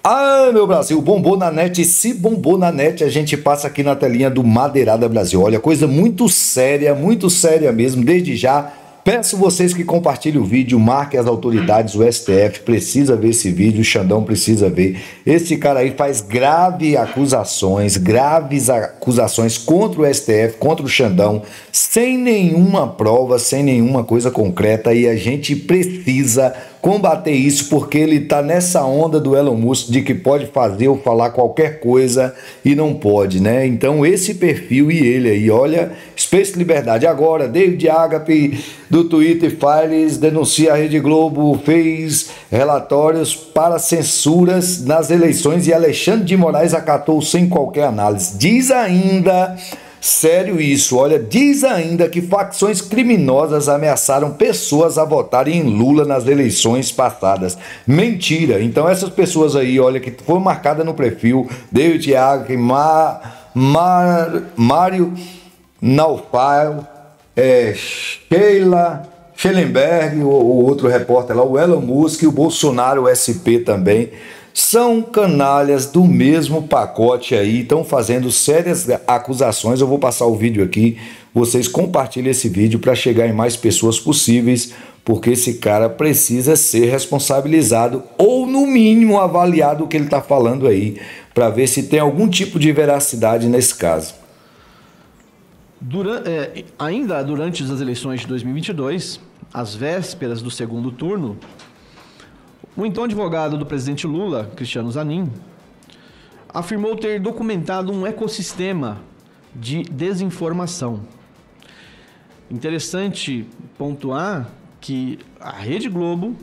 Ah, meu Brasil, bombou na net. Se bombou na net, a gente passa aqui na telinha do Madeirada Brasil. Olha, coisa muito séria mesmo. Desde já, peço vocês que compartilhem o vídeo, marquem as autoridades, o STF precisa ver esse vídeo, o Xandão precisa ver. Esse cara aí faz graves acusações contra o STF, contra o Xandão, sem nenhuma prova, sem nenhuma coisa concreta, e a gente precisa combater isso, porque ele tá nessa onda do Elon Musk de que pode fazer ou falar qualquer coisa e não pode, né? Então esse perfil e ele aí, olha, Space Liberdade. Agora, David Agape do Twitter Files denuncia a Rede Globo, fez relatórios para censuras nas eleições e Alexandre de Moraes acatou sem qualquer análise. Diz ainda... Sério isso, olha, diz ainda que facções criminosas ameaçaram pessoas a votarem em Lula nas eleições passadas. Mentira, então essas pessoas aí, olha, que foram marcadas no perfil, David Agri, Mário Naufal, Sheila Schellenberg, o outro repórter lá, o Elon Musk e o Bolsonaro, o SP também, são canalhas do mesmo pacote aí, estão fazendo sérias acusações. Eu vou passar o vídeo aqui, vocês compartilhem esse vídeo para chegar em mais pessoas possíveis, porque esse cara precisa ser responsabilizado ou no mínimo avaliado o que ele está falando aí, para ver se tem algum tipo de veracidade nesse caso. Ainda durante as eleições de 2022, às vésperas do segundo turno, o então advogado do presidente Lula, Cristiano Zanin, afirmou ter documentado um ecossistema de desinformação. Interessante pontuar que a Rede Globo,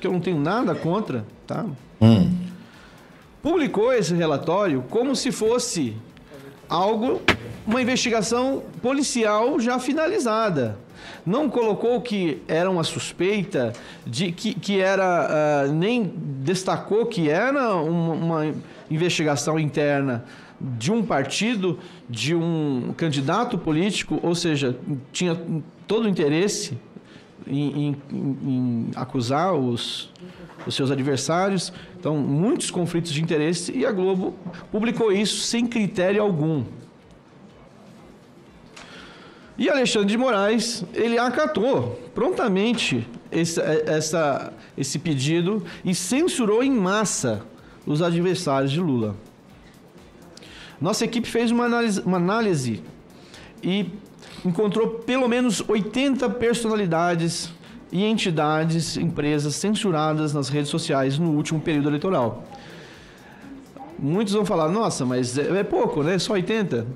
que eu não tenho nada contra, tá? Publicou esse relatório como se fosse uma investigação policial já finalizada. Não colocou que era uma suspeita, nem destacou que era uma investigação interna de um partido, de um candidato político, ou seja, tinha todo o interesse em acusar os seus adversários. Então, muitos conflitos de interesse, e a Globo publicou isso sem critério algum. E Alexandre de Moraes, ele acatou prontamente esse pedido e censurou em massa os adversários de Lula. Nossa equipe fez uma análise e encontrou pelo menos 80 personalidades e entidades, empresas censuradas nas redes sociais no último período eleitoral. Muitos vão falar, nossa, mas é pouco, né? Só 80?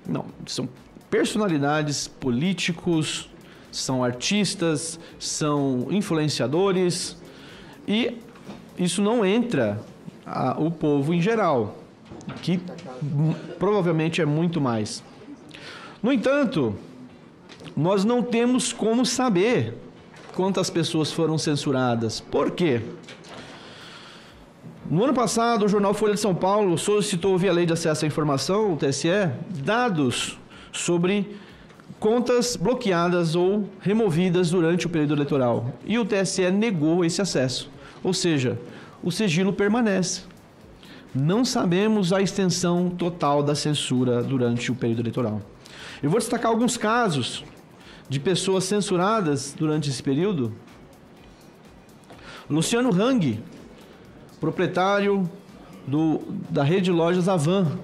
Não, são personalidades, políticos, são artistas, são influenciadores, e isso não entra o povo em geral, que provavelmente é muito mais. No entanto, nós não temos como saber quantas pessoas foram censuradas. Por quê? No ano passado, o jornal Folha de São Paulo solicitou via Lei de Acesso à Informação, o TSE, dados sobre contas bloqueadas ou removidas durante o período eleitoral. E o TSE negou esse acesso. Ou seja, o sigilo permanece. Não sabemos a extensão total da censura durante o período eleitoral. Eu vou destacar alguns casos de pessoas censuradas durante esse período. Luciano Hang, proprietário da rede de lojas Avan,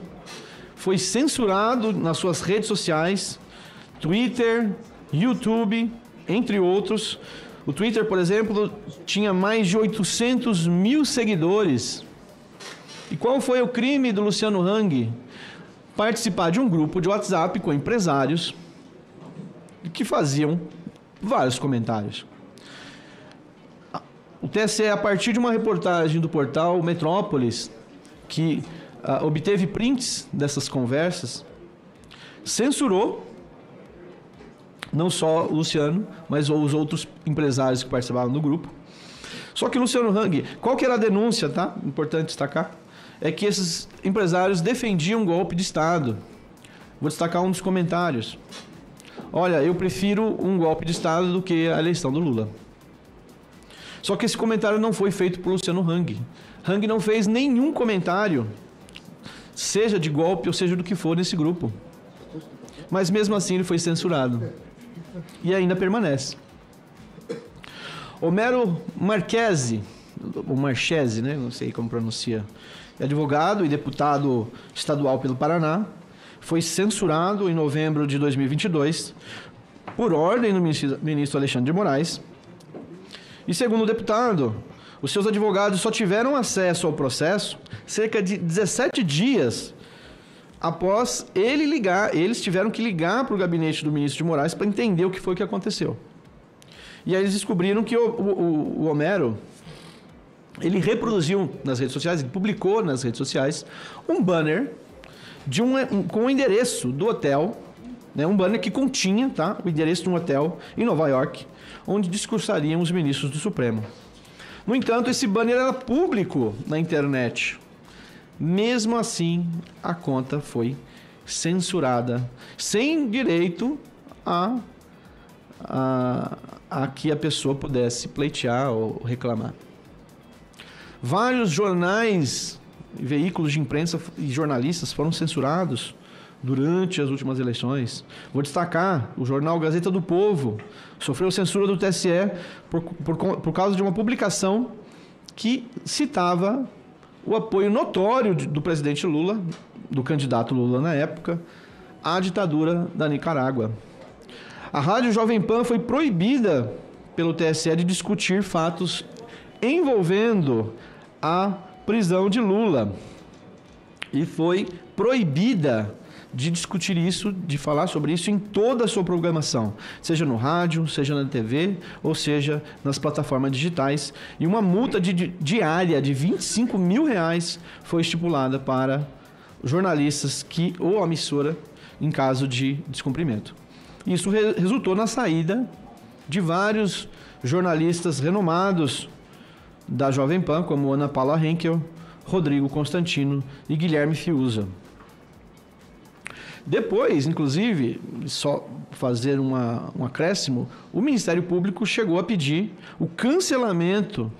foi censurado nas suas redes sociais, Twitter, YouTube, entre outros. O Twitter, por exemplo, tinha mais de 800 mil seguidores. E qual foi o crime do Luciano Hang? Participar de um grupo de WhatsApp com empresários que faziam vários comentários. O TSE, a partir de uma reportagem do portal Metrópolis, que obteve prints dessas conversas, censurou não só o Luciano, mas os outros empresários que participavam do grupo. Só que Luciano Hang, qual que era a denúncia, tá? Importante destacar, é que esses empresários defendiam um golpe de Estado. Vou destacar um dos comentários. Olha, eu prefiro um golpe de Estado do que a eleição do Lula. Só que esse comentário não foi feito por Luciano Hang. Hang não fez nenhum comentário, seja de golpe ou seja do que for, nesse grupo. Mas mesmo assim ele foi censurado. E ainda permanece. Homero Marchese, ou Marchese, né? Não sei como pronuncia. É advogado e deputado estadual pelo Paraná. Foi censurado em novembro de 2022 por ordem do ministro Alexandre de Moraes. E segundo o deputado, os seus advogados só tiveram acesso ao processo cerca de 17 dias após eles tiveram que ligar para o gabinete do ministro de Moraes para entender o que foi que aconteceu. E aí eles descobriram que o Homero, ele reproduziu nas redes sociais, ele publicou nas redes sociais um banner com o endereço do hotel, né, um banner que continha, tá, o endereço de um hotel em Nova York, onde discursariam os ministros do Supremo. No entanto, esse banner era público na internet. Mesmo assim, a conta foi censurada, sem direito a que a pessoa pudesse pleitear ou reclamar. Vários jornais, veículos de imprensa e jornalistas foram censurados durante as últimas eleições. Vou destacar o jornal Gazeta do Povo, sofreu censura do TSE por causa de uma publicação que citava o apoio notório do presidente Lula, do candidato Lula na época, à ditadura da Nicarágua. A Rádio Jovem Pan foi proibida pelo TSE de discutir fatos envolvendo a prisão de Lula. E foi proibida de discutir isso, de falar sobre isso em toda a sua programação, seja no rádio, seja na TV, ou seja nas plataformas digitais. E uma multa diária de R$25 mil foi estipulada para jornalistas ou a emissora em caso de descumprimento. Isso resultou na saída de vários jornalistas renomados da Jovem Pan, como Ana Paula Henkel, Rodrigo Constantino e Guilherme Fiuza. Depois, inclusive, só fazer um acréscimo, o Ministério Público chegou a pedir o cancelamento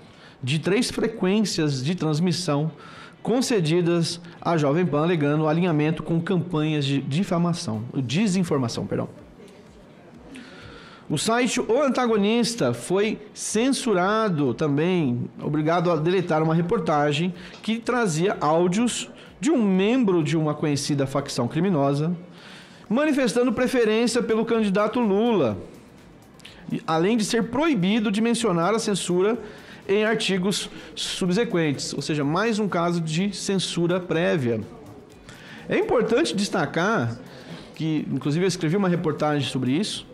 de 3 frequências de transmissão concedidas à Jovem Pan, alegando alinhamento com campanhas de desinformação. O site O Antagonista foi censurado também, obrigado a deletar uma reportagem que trazia áudios de um membro de uma conhecida facção criminosa, manifestando preferência pelo candidato Lula, além de ser proibido de mencionar a censura em artigos subsequentes, ou seja, mais um caso de censura prévia. É importante destacar que, inclusive eu escrevi uma reportagem sobre isso,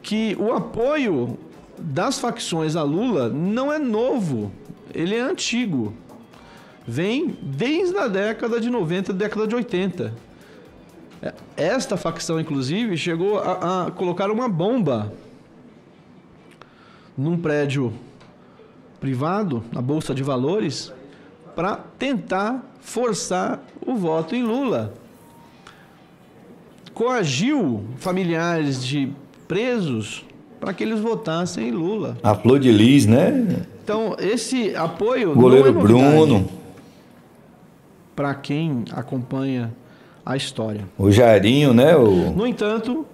que o apoio das facções a Lula não é novo, ele é antigo. Vem desde a década de 90, década de 80. Esta facção, inclusive, chegou a colocar uma bomba num prédio privado, na Bolsa de Valores, para tentar forçar o voto em Lula. Coagiu familiares de presos para que eles votassem em Lula. A Flor de Lis, né? Então, esse apoio goleiro não é novidade Bruno, para quem acompanha a história. o Jairinho, né? No entanto,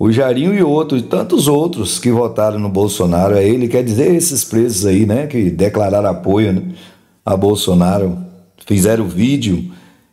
O Jairinho e tantos outros que votaram no Bolsonaro, ele quer dizer esses presos aí, né? Que declararam apoio, né, a Bolsonaro, fizeram vídeo.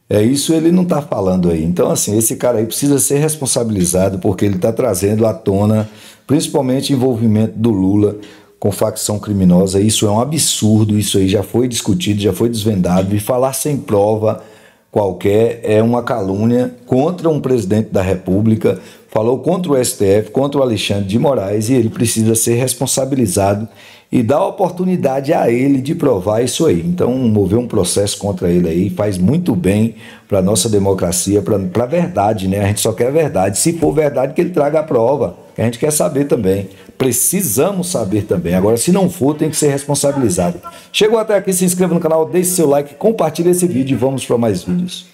Isso ele não está falando aí. Então, assim, esse cara aí precisa ser responsabilizado porque ele está trazendo à tona, principalmente, envolvimento do Lula com facção criminosa. Isso é um absurdo, isso aí já foi discutido, já foi desvendado, e falar sem prova qualquer é uma calúnia contra um presidente da República. Falou contra o STF, contra o Alexandre de Moraes, e ele precisa ser responsabilizado e dar oportunidade a ele de provar isso aí. Então, mover um processo contra ele aí faz muito bem para a nossa democracia, para a verdade, né? A gente só quer a verdade. Se for verdade, que ele traga a prova, que a gente quer saber também. Precisamos saber também. Agora, se não for, tem que ser responsabilizado. Chegou até aqui, se inscreva no canal, deixe seu like, compartilhe esse vídeo e vamos para mais vídeos.